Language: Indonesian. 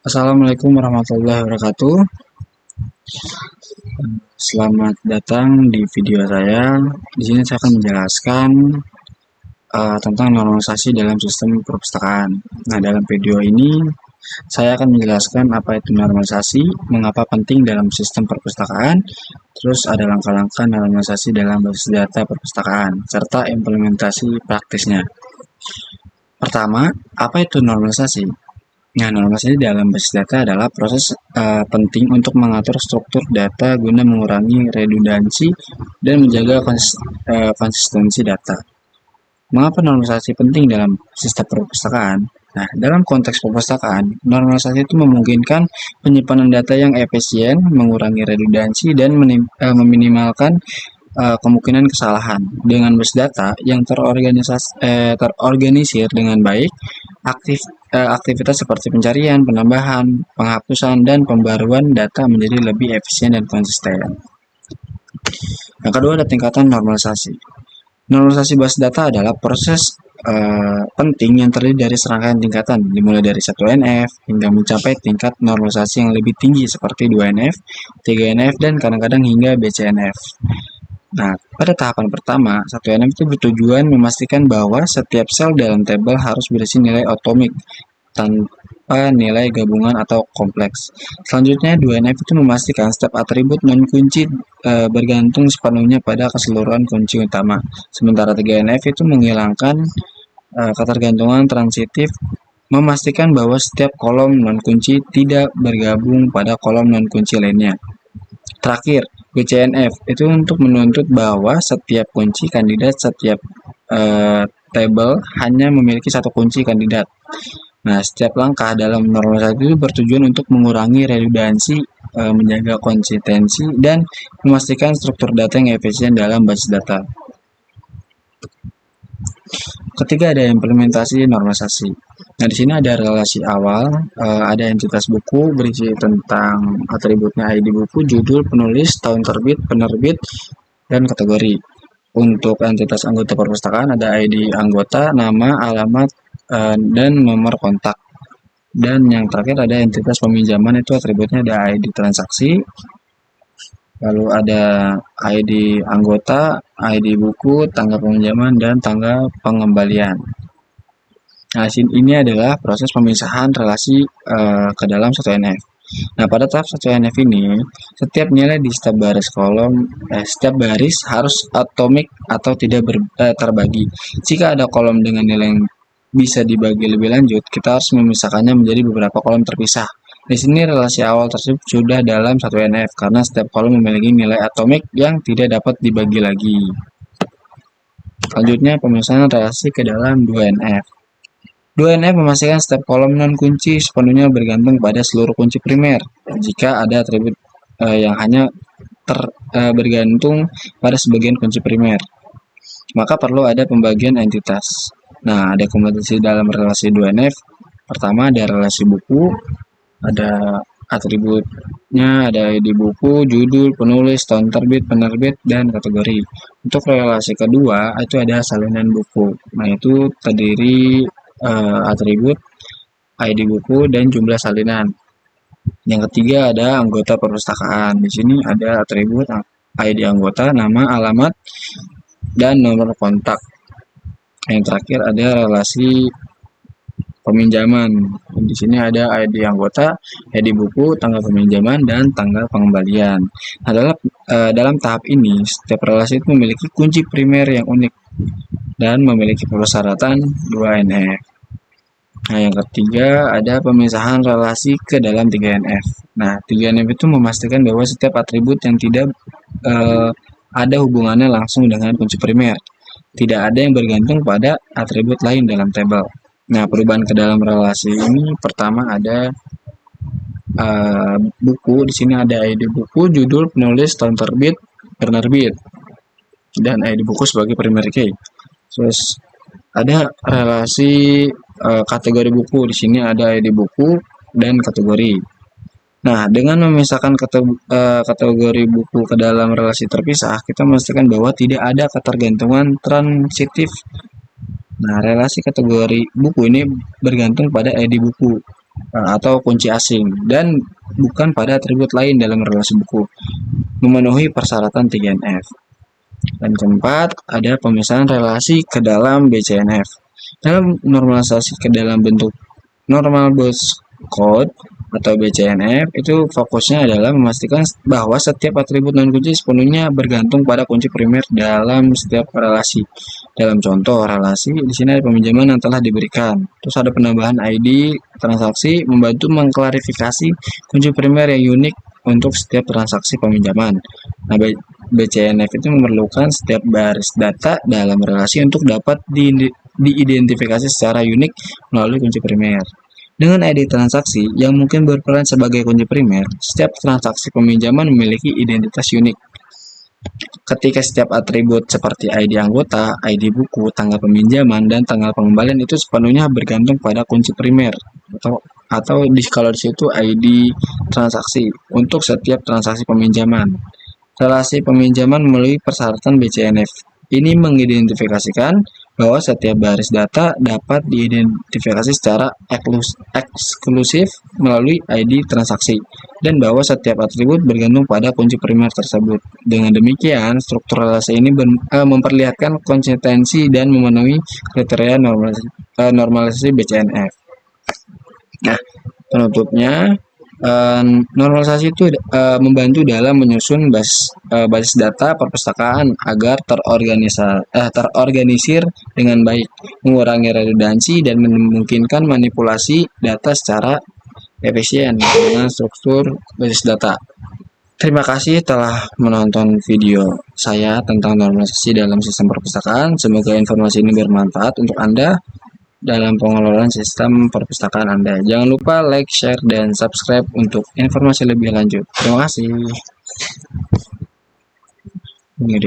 Assalamualaikum warahmatullahi wabarakatuh. Selamat datang di video saya. Di sini saya akan menjelaskan tentang normalisasi dalam sistem perpustakaan. Nah, dalam video ini saya akan menjelaskan apa itu normalisasi, mengapa penting dalam sistem perpustakaan, terus ada langkah-langkah normalisasi dalam basis data perpustakaan, serta implementasi praktisnya. Pertama, apa itu normalisasi? Nah, normalisasi dalam basis data adalah proses penting untuk mengatur struktur data guna mengurangi redundansi dan menjaga konsistensi data. Mengapa normalisasi penting dalam sistem perpustakaan? Nah, dalam konteks perpustakaan, normalisasi itu memungkinkan penyimpanan data yang efisien, mengurangi redundansi, dan meminimalkan kemungkinan kesalahan. Dengan basis data yang terorganisir dengan baik, aktivitas seperti pencarian, penambahan, penghapusan, dan pembaruan data menjadi lebih efisien dan konsisten. Yang kedua ada tingkatan normalisasi. Normalisasi basis data adalah proses penting yang terdiri dari serangkaian tingkatan, dimulai dari 1NF hingga mencapai tingkat normalisasi yang lebih tinggi seperti 2NF, 3NF, dan kadang-kadang hingga BCNF. Nah, pada tahapan pertama, 1NF itu bertujuan memastikan bahwa setiap sel dalam tabel harus berisi nilai atomik tanpa nilai gabungan atau kompleks. Selanjutnya, 2NF itu memastikan setiap atribut non-kunci bergantung sepenuhnya pada keseluruhan kunci utama. Sementara 3NF itu menghilangkan ketergantungan transitif, memastikan bahwa setiap kolom non-kunci tidak bergabung pada kolom non-kunci lainnya. Terakhir, BCNF itu untuk menuntut bahwa setiap kunci kandidat setiap tabel hanya memiliki satu kunci kandidat. Nah, setiap langkah dalam normalisasi itu bertujuan untuk mengurangi redundansi, menjaga konsistensi, dan memastikan struktur data yang efisien dalam basis data. Ketiga ada implementasi normalisasi. Nah, di sini ada relasi awal, ada entitas buku berisi tentang atributnya ID buku, judul, penulis, tahun terbit, penerbit, dan kategori. Untuk entitas anggota perpustakaan ada ID anggota, nama, alamat, dan nomor kontak. Dan yang terakhir ada entitas peminjaman, itu atributnya ada ID transaksi, lalu ada ID anggota, ID buku, tanggal peminjaman, dan tanggal pengembalian. Nah, ini adalah proses pemisahan relasi ke dalam 1NF. Nah, pada tahap 1NF ini, setiap nilai di setiap baris harus atomik atau tidak terbagi. Jika ada kolom dengan nilai yang bisa dibagi lebih lanjut, kita harus memisahkannya menjadi beberapa kolom terpisah. Di sini relasi awal tersebut sudah dalam 1NF karena setiap kolom memiliki nilai atomik yang tidak dapat dibagi lagi. Selanjutnya, pemisahan relasi ke dalam 2NF. 2NF memastikan setiap kolom non-kunci sepenuhnya bergantung pada seluruh kunci primer. Jika ada atribut yang hanya bergantung pada sebagian kunci primer, maka perlu ada pembagian entitas. Nah, ada kompetensi dalam relasi 2NF. Pertama, ada relasi buku, ada atributnya, ada ID buku, judul, penulis, tahun terbit, penerbit, dan kategori. Untuk relasi kedua, itu ada salinan buku. Nah, itu terdiri atribut, ID buku, dan jumlah salinan. Yang ketiga ada anggota perpustakaan. Di sini ada atribut ID anggota, nama, alamat, dan nomor kontak. Yang terakhir ada relasi peminjaman. Di sini ada ID anggota, ID buku, tanggal peminjaman, dan tanggal pengembalian. Nah, dalam tahap ini, setiap relasi itu memiliki kunci primer yang unik dan memiliki persyaratan 2NF. Nah, yang ketiga ada pemisahan relasi ke dalam 3NF. Nah, 3NF itu memastikan bahwa setiap atribut yang tidak ada hubungannya langsung dengan kunci primer. Tidak ada yang bergantung pada atribut lain dalam tabel. Nah, perubahan ke dalam relasi ini pertama ada buku. Di sini ada ID buku, judul, penulis, tahun terbit, penerbit, dan ID buku sebagai primary key. Terus ada relasi kategori buku. Di sini ada ID buku dan kategori. Nah, dengan memisahkan kategori buku ke dalam relasi terpisah, kita memastikan bahwa tidak ada ketergantungan transitif. Nah, relasi kategori buku ini bergantung pada ID buku. atau kunci asing dan bukan pada atribut lain dalam relasi buku, memenuhi persyaratan 3NF. Dan keempat, ada pemisahan relasi ke dalam BCNF. Dalam normalisasi ke dalam bentuk normal bus code atau BCNF, itu fokusnya adalah memastikan bahwa setiap atribut non kunci sepenuhnya bergantung pada kunci primer dalam setiap relasi. Dalam contoh relasi, di sini ada peminjaman yang telah diberikan. Terus ada penambahan ID transaksi membantu mengklarifikasi kunci primer yang unik untuk setiap transaksi peminjaman. Nah, BCNF itu memerlukan setiap baris data dalam relasi untuk dapat diidentifikasi secara unik melalui kunci primer. Dengan ID transaksi yang mungkin berperan sebagai kunci primer, setiap transaksi peminjaman memiliki identitas unik. Ketika setiap atribut seperti ID anggota, ID buku, tanggal peminjaman, dan tanggal pengembalian itu sepenuhnya bergantung pada kunci primer atau kalau di situ ID transaksi untuk setiap transaksi peminjaman. Relasi peminjaman melalui persyaratan BCNF. Ini mengidentifikasikan bahwa setiap baris data dapat diidentifikasi secara eksklusif melalui ID transaksi dan bahwa setiap atribut bergantung pada kunci primer tersebut. Dengan demikian, struktur relasi ini memperlihatkan konsistensi dan memenuhi kriteria normalisasi BCNF. Nah, penutupnya, normalisasi itu membantu dalam menyusun basis data perpustakaan agar terorganisir dengan baik, mengurangi redundansi dan memungkinkan manipulasi data secara efisien dengan struktur basis data. Terima kasih telah menonton video saya tentang normalisasi dalam sistem perpustakaan. Semoga informasi ini bermanfaat untuk Anda dalam pengelolaan sistem perpustakaan Anda. Jangan lupa like, share, dan subscribe untuk informasi lebih lanjut. Terima kasih. Ini